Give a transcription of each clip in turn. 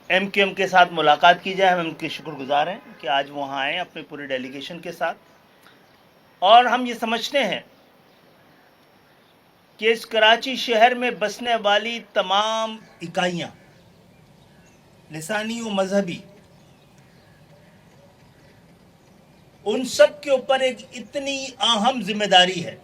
M Q M کے ساتھ ملاقات کی جائے. ہم ان کے شکر گزار ہیں کہ آج وہاں آئیں اپنے پورے ڈیلیگیشن کے ساتھ. اور ہم یہ سمجھتے ہیں کہ اس کراچی شہر میں بسنے والی تمام اکائیاں لسانی و مذہبی، ان سب کے اوپر ایک اتنی اہم ذمہ داری ہے،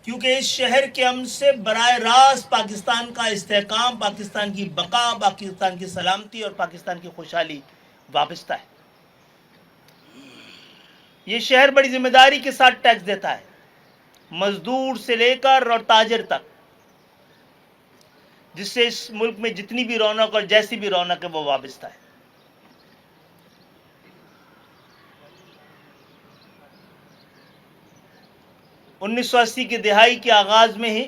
کیونکہ اس شہر کے امن سے براہ راست پاکستان کا استحکام، پاکستان کی بقا، پاکستان کی سلامتی اور پاکستان کی خوشحالی وابستہ ہے. یہ شہر بڑی ذمہ داری کے ساتھ ٹیکس دیتا ہے، مزدور سے لے کر اور تاجر تک، جس سے اس ملک میں جتنی بھی رونق اور جیسی بھی رونق ہے وہ وابستہ ہے. انیس سو اسی کی دہائی کے آغاز میں ہی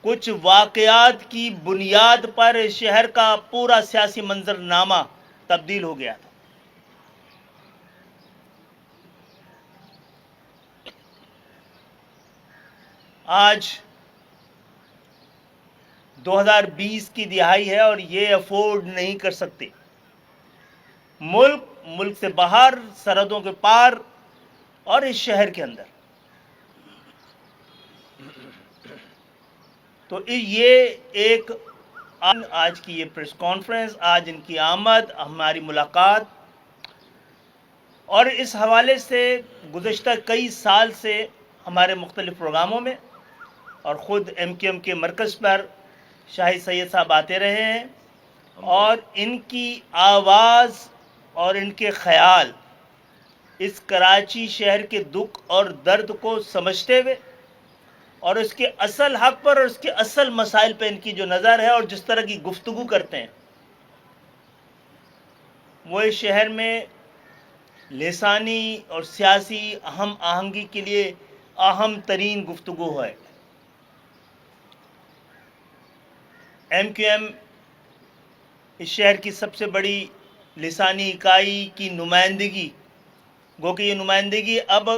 کچھ واقعات کی بنیاد پر اس شہر کا پورا سیاسی منظر نامہ تبدیل ہو گیا تھا. آج 2020 کی دہائی ہے اور یہ افورڈ نہیں کر سکتے. ملک سے باہر، سرحدوں کے پار اور اس شہر کے اندر. تو یہ ایک آج کی یہ پریس کانفرنس، آج ان کی آمد، ہماری ملاقات، اور اس حوالے سے گزشتہ کئی سال سے ہمارے مختلف پروگراموں میں اور خود ایم کیو ایم کے مرکز پر شاہد سید صاحب آتے رہے ہیں، اور ان کی آواز اور ان کے خیال اس کراچی شہر کے دکھ اور درد کو سمجھتے ہوئے اور اس کے اصل حق پر اور اس کے اصل مسائل پہ ان کی جو نظر ہے اور جس طرح کی گفتگو کرتے ہیں، وہ اس شہر میں لسانی اور سیاسی اہم آہنگی کے لیے اہم ترین گفتگو ہے. ایم کیو ایم اس شہر کی سب سے بڑی لسانی اکائی کی نمائندگی، گو کہ یہ نمائندگی اب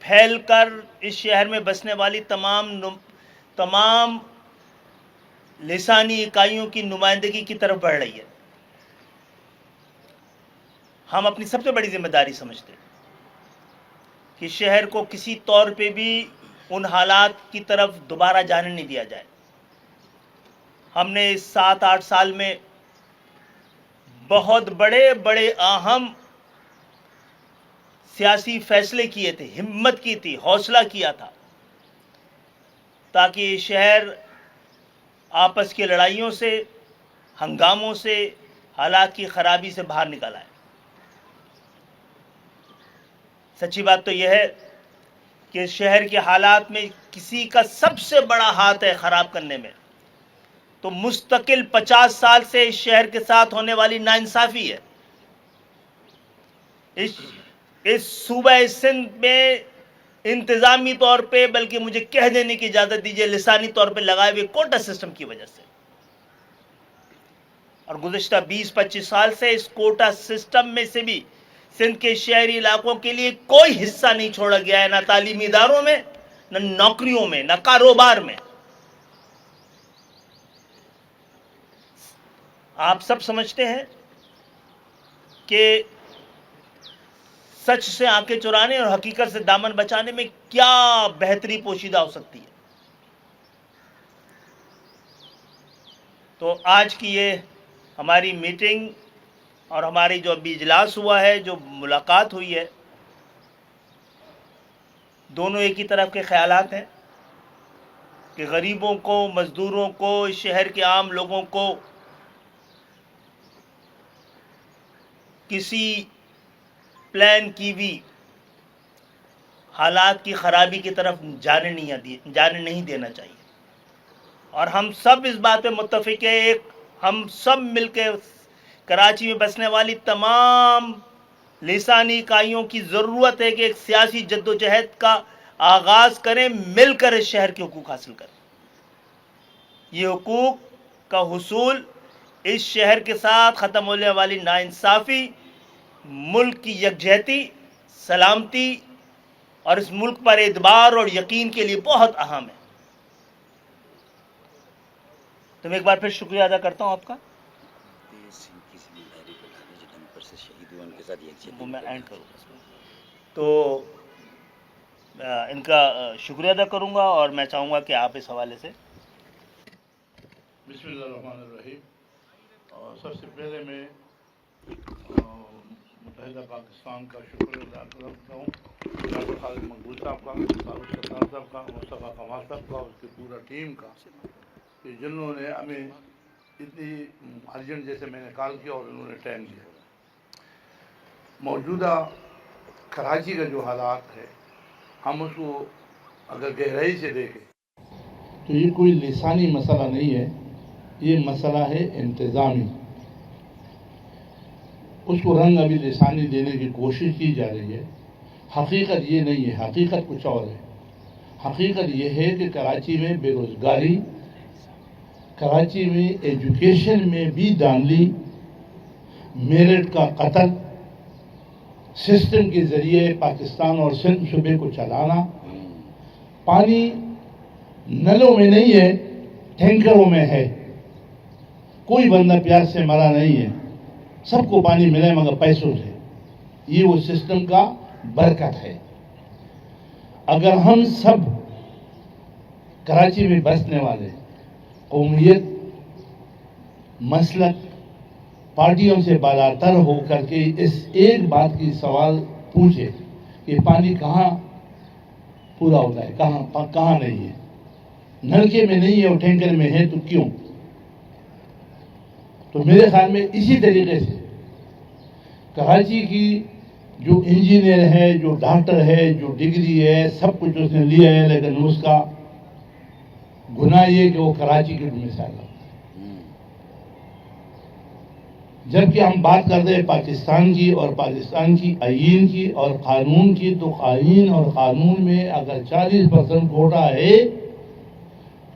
پھیل کر اس شہر میں بسنے والی تمام لسانی اکائیوں کی نمائندگی کی طرف بڑھ رہی ہے. ہم اپنی سب سے بڑی ذمہ داری سمجھتے ہیں کہ شہر کو کسی طور پہ بھی ان حالات کی طرف دوبارہ جانے نہیں دیا جائے. ہم نے اس 7-8 سال میں بہت بڑے اہم سیاسی فیصلے کیے تھے، ہمت کی تھی، حوصلہ کیا تھا، تاکہ یہ شہر آپس کی لڑائیوں سے، ہنگاموں سے، حالات کی خرابی سے باہر نکل آئے. سچی بات تو یہ ہے کہ شہر کے حالات میں کسی کا سب سے بڑا ہاتھ ہے خراب کرنے میں، تو مستقل 50 سال سے اس شہر کے ساتھ ہونے والی ناانصافی ہے. اس صوبہ سندھ میں انتظامی طور پہ، بلکہ مجھے کہہ دینے کی اجازت دیجیے، لسانی طور پہ لگائے ہوئے کوٹا سسٹم کی وجہ سے، اور گزشتہ 20-25 سال سے اس کوٹا سسٹم میں سے بھی سندھ کے شہری علاقوں کے لیے کوئی حصہ نہیں چھوڑا گیا ہے، نہ تعلیمی اداروں میں، نہ نوکریوں میں، نہ کاروبار میں. آپ سب سمجھتے ہیں کہ سچ سے آنکھیں چرانے اور حقیقت سے دامن بچانے میں کیا بہتری پوشیدہ ہو سکتی ہے. تو آج کی یہ ہماری میٹنگ اور ہماری جو ابھی اجلاس ہوا ہے، جو ملاقات ہوئی ہے، دونوں ایک ہی طرف کے خیالات ہیں کہ غریبوں کو، مزدوروں کو، اس شہر کے عام لوگوں کو کسی پلان کی بھی حالات کی خرابی کی طرف جانے نہیں دینا چاہیے. اور ہم سب اس بات پہ متفق ہیں، ہم سب مل کے کراچی میں بسنے والی تمام لسانی اکائیوں کی ضرورت ہے کہ ایک سیاسی جدوجہد کا آغاز کریں، مل کر اس شہر کے حقوق حاصل کریں. یہ حقوق کا حصول اس شہر کے ساتھ ختم ہونے والی ناانصافی، ملک کی یکجہتی، سلامتی اور اس ملک پر اعتبار اور یقین کے لیے بہت اہم ہے. تو میں ایک بار پھر شکریہ ادا کرتا ہوں آپ کا. وہ میں اینڈ کروں گا اس میں. تو ان کا شکریہ ادا کروں گا اور میں چاہوں گا کہ آپ اس حوالے سے. بسم اللہ الرحمن الرحیم. سب سے پہلے میں متحدہ پاکستان کا شکر ادا کرتا ہوں ڈاکٹر خالد مقبول صاحب کا, فاروق ستار صاحب کا, مصطفیٰ کمال صاحب کا, اس کی پورا ٹیم کا, کہ جنہوں نے ہمیں اتنی ارجنٹ جیسے میں نے کال کیا اور انہوں نے ٹائم دیا. موجودہ کراچی کا جو حالات ہے ہم اس کو اگر گہرائی سے دیکھیں تو یہ کوئی لسانی مسئلہ نہیں ہے, یہ مسئلہ ہے انتظامی. اس کو رنگ ابھی لسانی دینے کی کوشش کی جا رہی ہے. حقیقت یہ نہیں ہے, حقیقت کچھ اور ہے. حقیقت یہ ہے کہ کراچی میں بے روزگاری, کراچی میں ایجوکیشن میں بھی دھاندلی, میرٹ کا قتل, سسٹم کے ذریعے پاکستان اور سندھ صوبے کو چلانا, پانی نلوں میں نہیں ہے ٹینکروں میں ہے, کوئی بندہ پیاس سے مرا نہیں ہے, سب کو پانی ملے مگر پیسوں سے. یہ وہ سسٹم کا برکت ہے. اگر ہم سب کراچی میں بسنے والے قومیت, مسلک, پارٹیوں سے بالاتر ہو کر کے اس ایک بات کی سوال پوچھے کہ پانی کہاں پورا ہوتا ہے, کہاں نہیں ہے, نلکے میں نہیں ہے اور ٹینکر میں ہے تو کیوں؟ تو میرے خیال میں اسی طریقے سے کراچی کی جو انجینئر ہے, جو ڈاکٹر ہے, جو ڈگری ہے, سب کچھ اس نے لیا ہے, لیکن اس کا گناہ یہ کہ وہ کراچی کی مثال ہے. جبکہ ہم بات کرتے ہیں پاکستان کی اور پاکستان کی آئین کی اور قانون کی, تو آئین اور قانون میں اگر 40% کوٹا ہے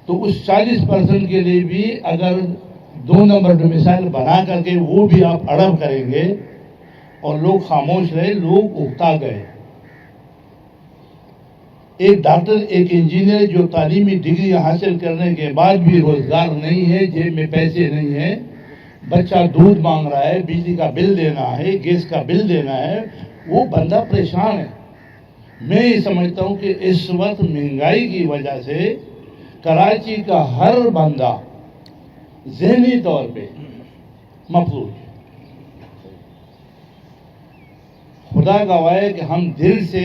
تو اس 40% کے لیے بھی اگر 2 نمبر ڈومیسائل بنا کر کے وہ بھی آپ اڑب کریں گے اور لوگ خاموش رہے, لوگ اکتا گئے. ایک ڈاکٹر, ایک انجینئر جو تعلیمی ڈگری حاصل کرنے کے بعد بھی روزگار نہیں ہے, جیب میں پیسے نہیں ہیں, بچہ دودھ مانگ رہا ہے, بجلی کا بل دینا ہے, گیس کا بل دینا ہے, وہ بندہ پریشان ہے. میں یہ سمجھتا ہوں کہ اس وقت مہنگائی کی وجہ سے کراچی کا ہر بندہ ذہنی طور پہ مفلوج. خدا گواہ ہے کہ ہم دل سے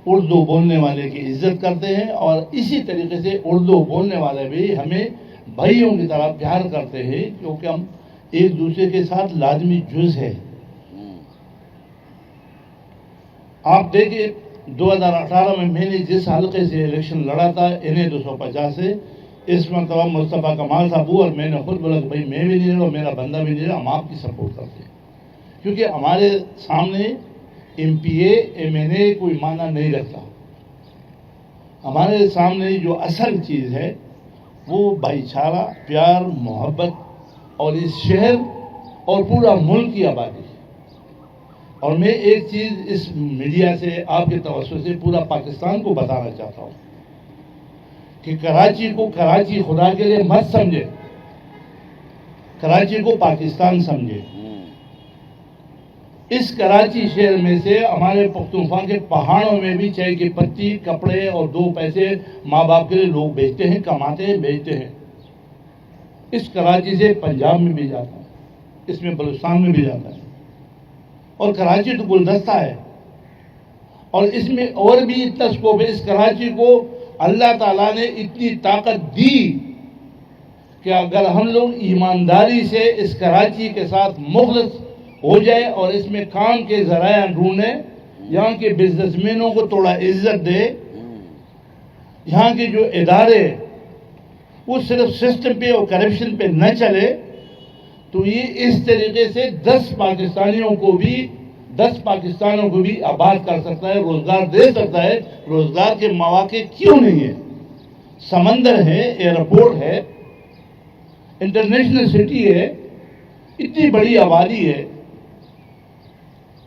اردو بولنے والے کی عزت کرتے ہیں اور اسی طریقے سے اردو بولنے والے بھی ہمیں بھائیوں کی طرح پیار کرتے ہیں, کیونکہ ہم ایک دوسرے کے ساتھ لازمی جز ہے. آپ دیکھیں 2018 میں نے جس حلقے سے الیکشن لڑا تھا انہیں 250 سے, اس مرتبہ مصطفیٰ کمال صاحب اور میں نے خود بولا کہ بھائی میں بھی نہیں رہا, میرا بندہ بھی نہیں رہا, ہم آپ کی سپورٹ کرتے ہیں. کیونکہ ہمارے سامنے M P A M N A کوئی معنی نہیں رکھتا. ہمارے سامنے جو اصل چیز ہے وہ بھائی چارہ, پیار, محبت اور اس شہر اور پورا ملک کی آبادی. اور میں ایک چیز اس میڈیا سے آپ کے توسط سے پورا پاکستان کو بتانا چاہتا ہوں کہ کراچی کو کراچی خدا کے لیے مت سمجھے, کراچی کو پاکستان سمجھے. اس کراچی شہر میں سے ہمارے پختونخوا کے پہاڑوں میں بھی چائے کی پتی, کپڑے اور 2 پیسے ماں باپ کے لیے لوگ بیچتے ہیں, کماتے ہیں, بیچتے ہیں. اس کراچی سے پنجاب میں بھی جاتا ہے, اس میں بلوچستان میں بھی جاتا ہے. اور کراچی تو گلدستہ ہے اور اس میں اور بھی اتنا اسکوپ ہے. اس کراچی کو اللہ تعالیٰ نے اتنی طاقت دی کہ اگر ہم لوگ ایمانداری سے اس کراچی کے ساتھ مخلص ہو جائے اور اس میں کام کے ذرائع ڈھونڈیں, یہاں کے بزنس مینوں کو تھوڑا عزت دے, یہاں کے جو ادارے وہ صرف سسٹم پہ اور کرپشن پہ نہ چلے, تو یہ اس طریقے سے 10 پاکستانیوں کو بھی آباد کر سکتا ہے, روزگار دے سکتا ہے. روزگار کے مواقع کیوں نہیں ہے؟ سمندر ہے, ایئرپورٹ ہے, انٹرنیشنل سٹی ہے, اتنی بڑی آبادی ہے,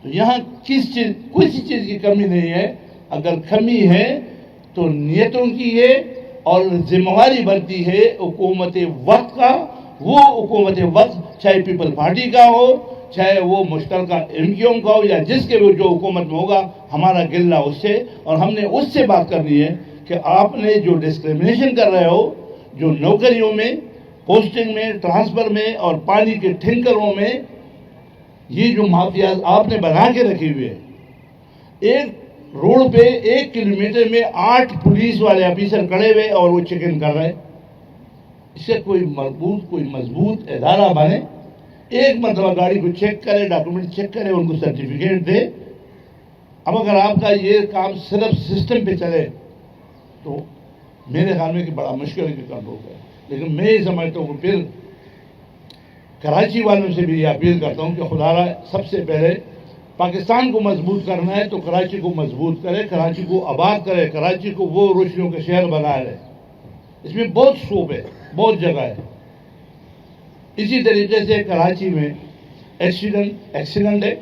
تو یہاں کسی چیز کی کمی نہیں ہے. اگر کمی ہے تو نیتوں کی ہے اور ذمہ بنتی ہے حکومت وقت کا. وہ حکومت وقت چاہے پیپل پارٹی کا ہو, چاہے وہ مشترکہ MQM کا ہو, یا جس کے جو حکومت میں ہوگا, ہمارا گلہ اس سے, اور ہم نے اس سے بات کرنی ہے کہ آپ نے جو ڈسکریمنیشن کر رہے ہو, جو نوکریوں میں, پوسٹنگ میں, ٹرانسفر میں اور پانی کے ٹینکروں میں, یہ جو مافیاز آپ نے بنا کے رکھی ہوئے ہیں. ایک روڈ پہ 1 کلومیٹر میں 8 پولیس والے آفیسر کھڑے ہوئے اور وہ چیکنگ کر رہے. اس سے کوئی مضبوط ادارہ بنے, ایک مرتبہ گاڑی کو چیک کرے, ڈاکومنٹ چیک کرے, ان کو سرٹیفکیٹ دے. اب اگر آپ کا یہ کام صرف سسٹم پہ چلے تو میرے خیال میں کہ بڑا مشکل ہے کہ کنٹرول کرے. لیکن میں یہ سمجھتا ہوں کہ پھر کراچی والوں سے بھی یہ اپیل کرتا ہوں کہ خدا را سب سے پہلے پاکستان کو مضبوط کرنا ہے تو کراچی کو مضبوط کرے, کراچی کو آباد کرے, کراچی کو وہ روشنیوں کا شہر بنائے رہے. اس میں بہت سکوپ ہے, بہت جگہ ہے. اسی طریقے سے کراچی میں ایکسیڈنٹ ہے.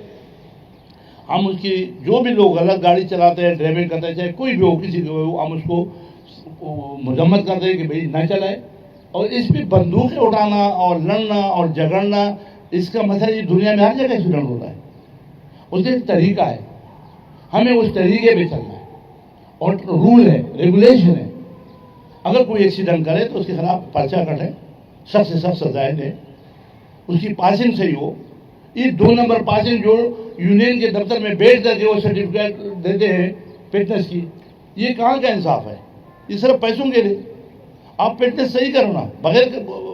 ہم اس کی جو بھی لوگ غلط گاڑی چلاتے ہیں, ڈرائیونگ کرتے ہیں, چاہے کوئی بھی ہو, کسی کو ہو, ہم اس کو مذمت کرتے ہیں کہ بھئی نہ چلائے. اور اس پہ بندوقیں اٹھانا اور لڑنا اور جھگڑنا, اس کا مسئلہ یہ دنیا میں ہر جگہ ایکسیڈنٹ ہوتا ہے. اس کا ایک طریقہ ہے, ہمیں اس طریقے پہ چلنا ہے, اور رول ہے, ریگولیشن ہے. اگر کوئی ایکسیڈنٹ کرے تو اس کے خلاف پرچہ کٹے, سخت سے سخت سزائیں دیں, اس کی پاسنگ صحیح ہو. یہ 2 نمبر پاسنگ جو یونین کے دفتر میں بیٹھ کر کے وہ سرٹیفکیٹ دیتے ہیں فٹنس کی, یہ کہاں کا انصاف ہے؟ یہ صرف پیسوں کے لیے. آپ فٹنس صحیح کرو نا, بغیر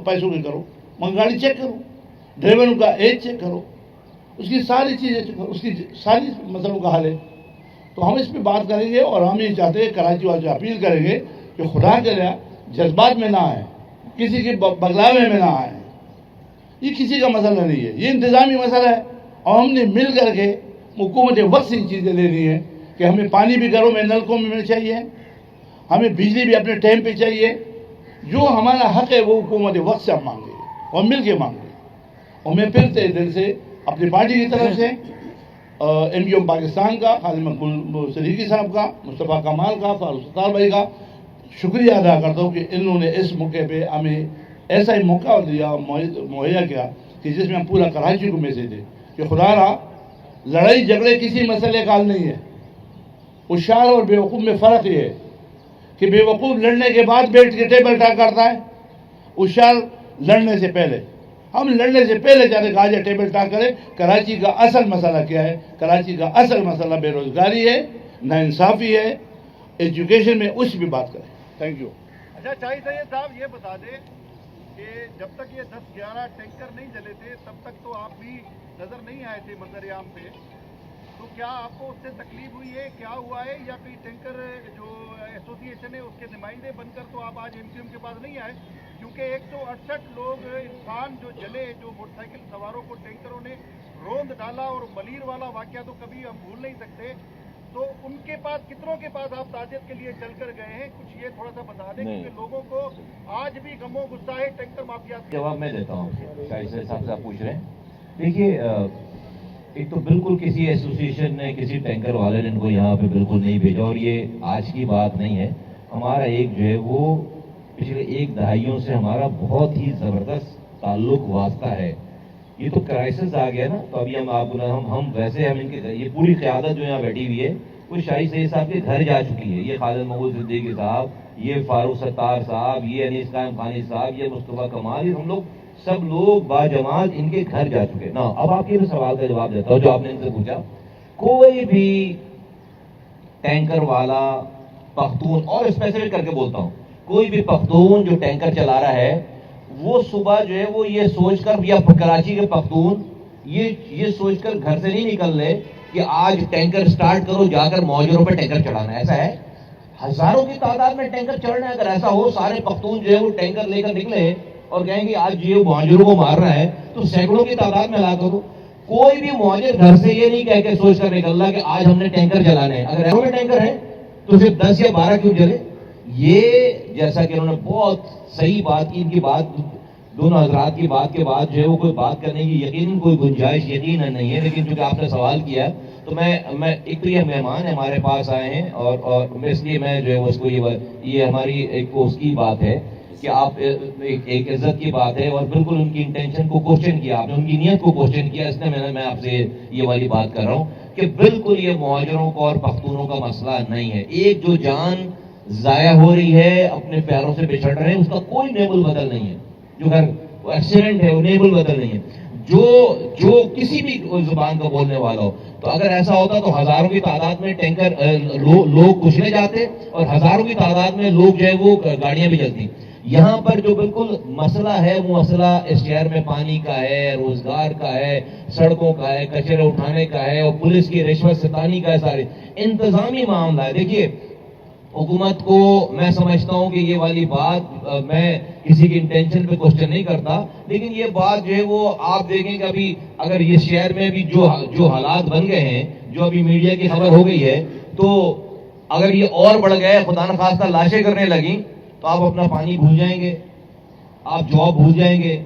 پیسوں کے کرو, مگر گاڑی چیک کرو, ڈرائیوروں کا ایج چیک کرو, اس کی ساری چیزیں چیک کرو, اس کی ساری مسئلوں کا حل ہے. تو ہم اس پہ بات کریں گے, اور ہم یہ چاہتے ہیں کراچی والوں سے اپیل کریں گے کہ خدا کرے جذبات میں نہ آئے, کسی کے بگلاوے میں نہ آئے. یہ کسی کا مسئلہ نہیں ہے, یہ انتظامی مسئلہ ہے. اور ہم نے مل کر کے حکومت وقت سے یہ چیزیں لینی ہے کہ ہمیں پانی بھی گھروں میں نلکوں میں ملنا چاہیے, ہمیں بجلی بھی اپنے ٹائم پہ چاہیے. جو ہمارا حق ہے وہ حکومت وقت سے ہم مانگیں گے اور مل کے مانگیں گے. اور میں پھر سے دل سے اپنی پارٹی کی طرف سے MQM پاکستان کا, خالد مقبول صدیقی صاحب کا, مصطفیٰ کمال کا, فاروق ستار بھائی کا شکریہ ادا کرتا ہوں کہ انہوں نے اس موقع پہ ہمیں ایسا ہی موقع دیا, مہیا کیا کہ جس میں ہم پورا کراچی کو میسیج دیں کہ خدا را لڑائی جھگڑے کسی مسئلے کا حل نہیں ہے. ہوشیار اور بیوقوف میں فرق یہ ہے کہ بیوقوف لڑنے کے بعد بیٹھ کے ٹیبل ٹاک کرتا ہے, ہوشیار لڑنے سے پہلے. ہم لڑنے سے پہلے چاہتے کہ آج ٹیبل ٹاک کرے. کراچی کا اصل مسئلہ کیا ہے؟ کراچی کا اصل مسئلہ بے روزگاری ہے, ناانصافی ہے, ایجوکیشن میں اس بھی بات کریں. Thank you. اچھا شاہی سید صاحب یہ بتا دیں کہ جب تک یہ 10-11 ٹینکر نہیں جلے تھے تب تک تو آپ بھی نظر نہیں آئے تھے منظر عام پہ, تو کیا آپ کو اس سے تکلیف ہوئی ہے, کیا ہوا ہے, یا کوئی ٹینکر جو ایسوسی ایشن ہے اس کے نمائندے بن کر تو آپ آج MQM کے پاس نہیں آئے؟ کیونکہ 168 لوگ انسان جو جلے, جو موٹر سائیکل سواروں کو ٹینکروں نے روند ڈالا, اور ملیر والا واقعہ تو کبھی ہم بھول نہیں سکتے. تو ان کے پاس, کتنوں کے پاس آپ تعزیت کے لیے چل کر گئے ہیں؟ کچھ یہ تھوڑا سا بتا دیں, کیونکہ لوگوں کو آج بھی غم و غصہ ہے ٹینکر مافیا. جواب میں دیتا ہوں. شاہی صاحب سے آپ پوچھ رہے ہیں, دیکھیے ایک تو بالکل کسی ایسوسیشن نے, کسی ٹینکر والے نے ان کو یہاں پہ بالکل نہیں بھیجا, اور یہ آج کی بات نہیں ہے. ہمارا ایک جو ہے وہ پچھلے 1 دہائیوں سے ہمارا بہت ہی زبردست تعلق واسطہ ہے. یہ تو کرائسس آ گیا نا, تو ابھی ہم آپ ہم ویسے ہم ان کے یہ پوری قیادت جو یہاں بیٹھی ہوئی ہے وہ شاہی سید صاحب کے گھر جا چکی ہے. یہ خالد مقبول صدیقی صاحب, یہ فاروق ستار صاحب, یہ انیس قائم خانی صاحب, یہ مصطفیٰ کمال, یہ ہم لوگ سب لوگ باجماعت ان کے گھر جا چکے نا. اب آپ کے سوال کا جواب دیتا ہوں جو آپ نے ان سے پوچھا. کوئی بھی ٹینکر والا پختون, اور اسپیسیفک کر کے بولتا ہوں, کوئی بھی پختون جو ٹینکر چلا رہا ہے وہ صبح جو ہے وہ یہ سوچ کر, یا کراچی کے پختون یہ سوچ کر گھر سے نہیں نکل رہے کہ آج ٹینکر سٹارٹ کرو, جا کر موجروں پہ ٹینکر چڑھانا ہے. ایسا ہے, ہزاروں کی تعداد میں ٹینکر چڑھ رہے ہیں. اگر ایسا ہو سارے پختون جو ہے وہ ٹینکر لے کر نکلے اور کہیں گے آج یہ مہاجروں کو مار رہا ہے, تو سینکڑوں کی تعداد میں ہلاک ہو. کوئی بھی مہاجر گھر سے یہ نہیں کہہ کے سوچ کر نکل رہا کہ آج ہم نے ٹینکر چلانے ہیں. اگر ایسے میں ٹینکر ہے تو صرف 10 یا 12 کیوں جلے؟ یہ جیسا کہ انہوں نے بہت صحیح بات کی, ان کی بات دونوں حضرات کی بات کے بعد جو ہے وہ کوئی بات کرنے کی یقیناً کوئی گنجائش یقیناً نہیں ہے، لیکن چونکہ آپ نے سوال کیا ہے تو میں ایک تو یہ مہمان ہمارے پاس آئے ہیں اور اس لیے میں جو ہے اس کو یہ ہماری ایک اس کی بات ہے کہ آپ ایک عزت کی بات ہے اور بالکل ان کی انٹینشن کو کوشچن کیا آپ نے، ان کی نیت کو کوشچن کیا، اس لیے میں آپ سے یہ والی بات کر رہا ہوں کہ بالکل یہ مہاجروں کا اور پختونوں کا مسئلہ نہیں ہے. ایک جو جان ضائع ہو رہی ہے، اپنے پیروں سے بچھڑ رہے ہیں، اس کا کوئی نیبل بدل نہیں ہے. جو گھر ایکسیڈنٹ ہے وہ نیبل بدل نہیں ہے. جو کسی بھی زبان کا بولنے والا ہو، تو اگر ایسا ہوتا تو ہزاروں کی تعداد میں ٹینکر لوگ کچلے جاتے اور ہزاروں کی تعداد میں لوگ جو ہے وہ گاڑیاں بھی چلتی. یہاں پر جو بالکل مسئلہ ہے وہ مسئلہ اس شہر میں پانی کا ہے، روزگار کا ہے، سڑکوں کا ہے، کچرے اٹھانے کا ہے اور پولیس کی رشوت ستانی کا ہے. سارے انتظامی معاملہ ہے. دیکھیے حکومت کو میں سمجھتا ہوں کہ یہ والی بات میں کسی کی انٹینشن پہ کوشچن نہیں کرتا، لیکن یہ بات جو ہے وہ آپ دیکھیں کہ ابھی اگر یہ شہر میں بھی جو حالات بن گئے ہیں، جو ابھی میڈیا کی خبر ہو گئی ہے، تو اگر یہ اور بڑھ گئے، خدا نخواستہ لاشیں کرنے لگیں، تو آپ اپنا پانی بھول جائیں گے، آپ جاب بھول جائیں گے،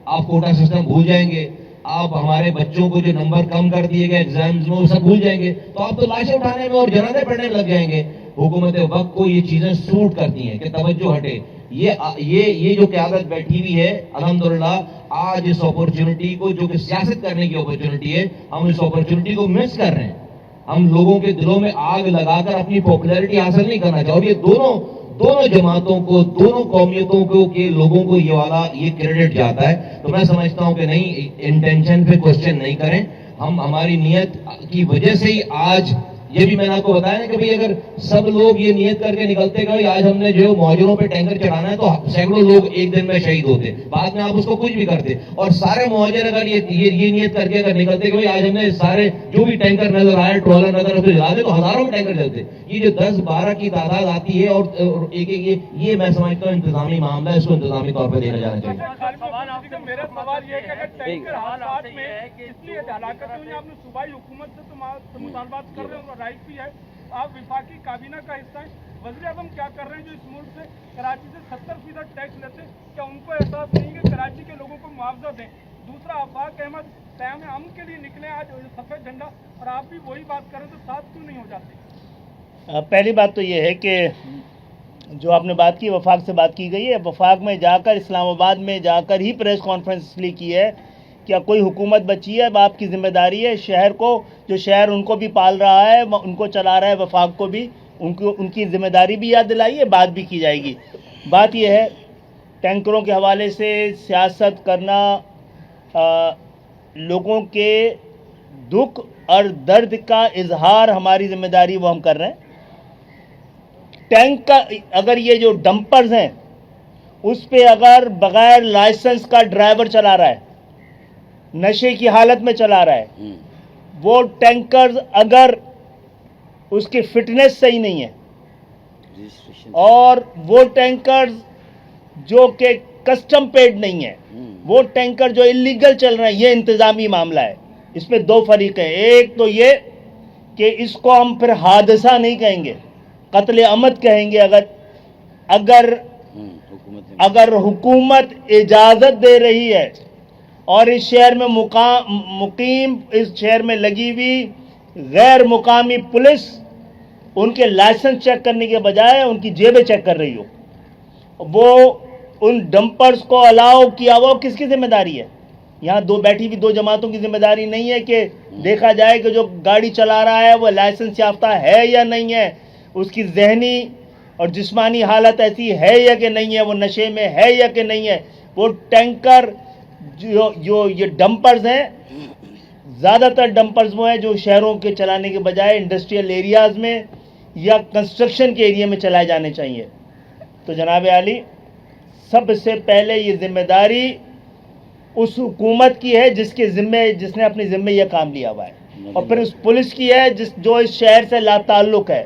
آپ کوٹا سسٹم بھول جائیں گے، آپ ہمارے بچوں کو جو نمبر کم کر دیے گئے ایگزامز میں وہ سب بھول جائیں گے، تو آپ تو لاشیں اٹھانے میں اور جنازے پڑھنے لگ جائیں گے. حکومت وقت کو یہ چیزیں سوٹ کرتی ہیں کہ توجہ ہٹے. یہ جو قیادت بیٹھی ہوئی ہے الحمدللہ آج اس اپورچونٹی کو، جو کہ سیاست کرنے کی اپورچونٹی ہے، ہم اس اپورچونٹی کو مس کر رہے ہیں. ہم لوگوں کے دلوں میں آگ لگا کر اپنی پاپولیرٹی حاصل نہیں کرنا چاہتے. اور یہ دونوں جماعتوں کو، دونوں قومیتوں کو کے لوگوں کو یہ کریڈٹ جاتا ہے. تو میں سمجھتا ہوں کہ نہیں، انٹینشن پہ کوشچن نہیں کریں. ہم ہماری نیت کی وجہ سے ہی آج یہ بھی میں نے آپ کو بتایا نا کہ بھئی اگر سب لوگ یہ نیت کر کے نکلتے کہ آج ہم نے جو مہاجروں پہ ٹینکر چڑھانا ہے، تو سینکڑوں لوگ ایک دن میں شہید ہوتے. بعد میں آپ اس کو کچھ بھی کرتے. اور سارے مہاجر اگر یہ نیت کر کے اگر نکلتے کہ آج ہم نے سارے جو بھی ٹینکر نظر آئے، ٹرولر نظر جلا دے، تو ہزاروں میں ٹینکر چلتے. یہ جو 10-12 کی تعداد آتی ہے اور ایک یہ میں سمجھتا ہوں انتظامی معاملہ ہے، اس کو انتظامی طور پہ دیکھا جانا چاہیے. میرا سوال یہ ہے کہ اگر ٹینکر حادثات میں اس لیے ہلاکت ہوئی، آپ نے صوبائی حکومت سے تو مطالبات کر رہے ہیں، اور رائٹ بھی ہے، آپ وفاقی کابینہ کا حصہ ہیں، وزیر اعظم کیا کر رہے ہیں جو اس ملک سے کراچی سے 70% ٹیکس لیتے ہیں؟ کیا ان کو احساس نہیں کہ کراچی کے لوگوں کو معاوضہ دیں؟ دوسرا، آفاق احمد قیام امن کے لیے نکلے آج سفید جھنڈا، اور آپ بھی وہی بات کریں تو ساتھ کیوں نہیں ہو جاتے؟ پہلی بات تو یہ ہے کہ جو آپ نے بات کی وفاق سے بات کی گئی ہے. وفاق میں جا کر، اسلام آباد میں جا کر ہی پریس کانفرنس اس لیے کی ہے. کیا کوئی حکومت بچی ہے؟ اب آپ کی ذمہ داری ہے شہر کو، جو شہر ان کو بھی پال رہا ہے، ان کو چلا رہا ہے، وفاق کو بھی ان کی ذمہ داری بھی یاد دلائیے، بات بھی کی جائے گی. بات یہ ہے ٹینکروں کے حوالے سے سیاست کرنا، لوگوں کے دکھ اور درد کا اظہار ہماری ذمہ داری وہ ہم کر رہے ہیں. ٹینک کا اگر یہ جو ڈمپرز ہیں اس پہ اگر بغیر لائسنس کا ڈرائیور چلا رہا ہے، نشے کی حالت میں چلا رہا ہے، وہ ٹینکرز اگر اس کی فٹنس صحیح نہیں ہے، اور وہ ٹینکرز جو کہ کسٹم پیڈ نہیں ہے، وہ ٹینکر جو اللیگل چل رہے ہیں، یہ انتظامی معاملہ ہے. اس میں دو فریق ہیں. ایک تو یہ کہ اس کو ہم پھر حادثہ نہیں کہیں گے، قتل عمد کہیں گے. اگر حکومت اجازت دے رہی ہے اور اس شہر میں مقیم، اس شہر میں لگی ہوئی غیر مقامی پولیس ان کے لائسنس چیک کرنے کے بجائے ان کی جیبیں چیک کر رہی ہو، وہ ان ڈمپرز کو الاؤ کیا، وہ کس کی ذمہ داری ہے؟ یہاں بیٹھی ہوئی دو جماعتوں کی ذمہ داری نہیں ہے کہ دیکھا جائے کہ جو گاڑی چلا رہا ہے وہ لائسنس یافتہ ہے یا نہیں ہے، اس کی ذہنی اور جسمانی حالت ایسی ہے یا کہ نہیں ہے، وہ نشے میں ہے یا کہ نہیں ہے. وہ ٹینکر جو یہ ڈمپرز ہیں، زیادہ تر ڈمپرز وہ ہیں جو شہروں کے چلانے کے بجائے انڈسٹریل ایریاز میں یا کنسٹرکشن کے ایریا میں چلائے جانے چاہیے. تو جناب عالی، سب سے پہلے یہ ذمہ داری اس حکومت کی ہے جس نے اپنے ذمے یہ کام لیا ہوا ہے، اور پھر اس پولیس کی ہے جو اس شہر سے لا تعلق ہے،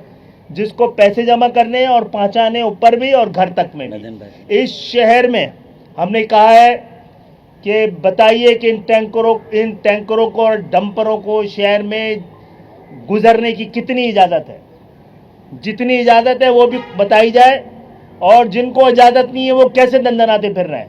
جس کو پیسے جمع کرنے اور پہنچانے اوپر بھی اور گھر تک میں بھی. اس شہر میں ہم نے کہا ہے کہ بتائیے کہ ان ٹینکروں کو اور ڈمپروں کو شہر میں گزرنے کی کتنی اجازت ہے. جتنی اجازت ہے وہ بھی بتائی جائے، اور جن کو اجازت نہیں ہے وہ کیسے دندناتے پھر رہے ہیں.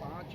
5